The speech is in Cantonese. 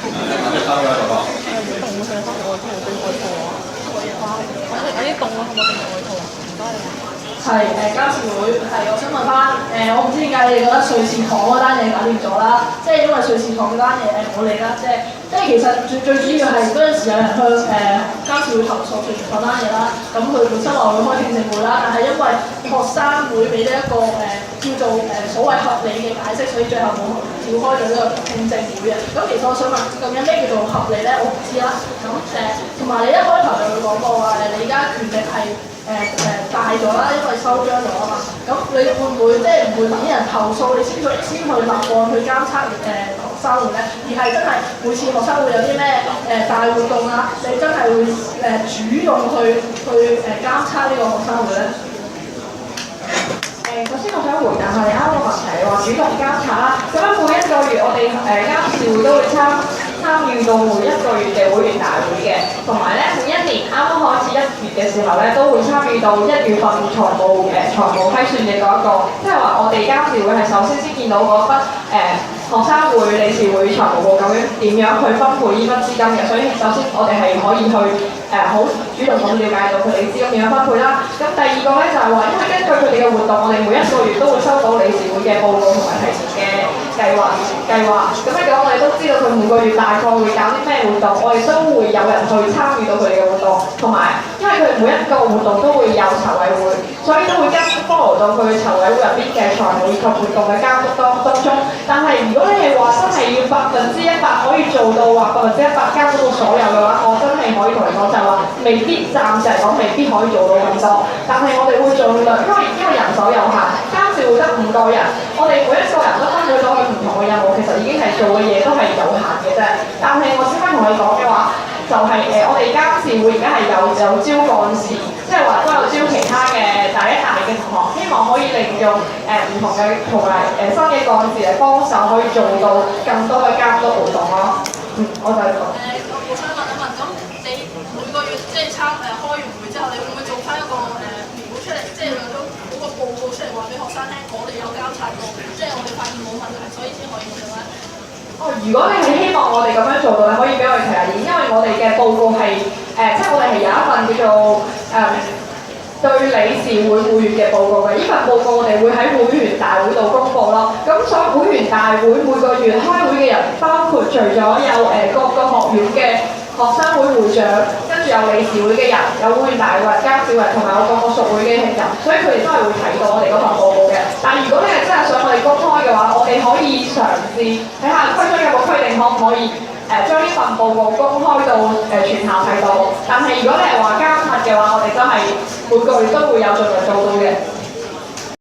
凍嘅上翻我之後整外套啊，有啲凍啦，可唔可以整外套啊？唔該你。係監事會係，我想問翻我唔知點解你哋覺得瑞士糖嗰單嘢搞掂咗啦，即係因為瑞士糖嗰單嘢我理啦，即係其實最主要係嗰陣時有人向監事會投訴瑞士糖單嘢啦，咁佢本身話會開聽證會啦，但係因為學生會俾呢一個叫做所謂合理嘅解釋，所以最後冇召開咗呢個聽證會嘅。咁其實我想問，究竟咩叫做合理咧？我唔知啦。咁同埋你一開頭就會講過話你而家權力係大咗啦，因為收張咗啊嘛。咁你會唔會即係唔會等人投訴你先去立案去監測學生會咧？而係真係每次學生會有啲咩大活動啦，你真係會主動去監測呢個學生會咧？首先我想回答下你啱啱個問題，你話主動監察啦，咁樣每一個月我哋監事會都會參與到每一個月嘅會員大會嘅，同埋咧每一年啱啱開始1月嘅時候咧，都會參與到1月份財務批算嘅嗰一個，即係話我哋監事會係首先見到嗰筆學生會、理事會、財務部究竟點樣去分配呢筆資金嘅，所以首先我哋係可以去好主動咁了解到佢哋資金點樣分配啦。咁第二個咧就係話，因為根據佢哋嘅活動，我哋每一個月都會收到理事會嘅報告同埋提前嘅計劃。咁咧我哋都知道佢每個月大概會搞啲咩活動，我哋都會有人去參與到佢哋嘅活動，同埋因為佢哋每一個活動都會有籌委會，所以都會follow 到佢籌委會入邊嘅財務以及活動嘅監督當中。但係如果你係話真係要100%可以做到話100%監督到所有嘅話，我真係可以同你講就係話，未必暫時嚟講未必可以做到咁多。但係我哋會盡量，因為人手有限，監事會得5個人，我哋每一個人都分配咗佢唔同嘅任務，其實已經係做嘅嘢都係有限嘅啫。但係我先翻同你講嘅話，就係我哋監事會而家係有招幹事，即係話都有招其他嘅第一大嘅同學，希望可以利用唔同嘅同埋新嘅幹事嚟幫手，可以做到更多嘅監督活動咯。我就係講。我想問一問，咁你每個月即係開完會之後，你會唔會做翻一個表出嚟，即係兩種嗰個報告出嚟話俾學生聽，我哋有監察過，即係我哋發現冇問題，所以先可以咁樣咧？如果你係希望我哋咁樣做到，你可以俾我哋提下意見，因為我哋嘅報告係即係我哋係有一份叫做對理事會會員嘅報告嘅，呢份報告我哋會喺會員大會度公佈咯。咁所以會員大會每個月開會嘅人，包括除咗有各個學院嘅學生會會長，跟住有理事會嘅人，有會員大會監事會同埋有各個屬會嘅人，所以佢哋都係會睇到我哋嗰份報告嘅。但係如果你係真係想我哋公開嘅話，我哋可以嘗試睇下規章有冇規定可唔可以將呢份報告公開到全校睇到。但係如果你係話監察嘅話，我哋真係每個月都會有盡量做到嘅。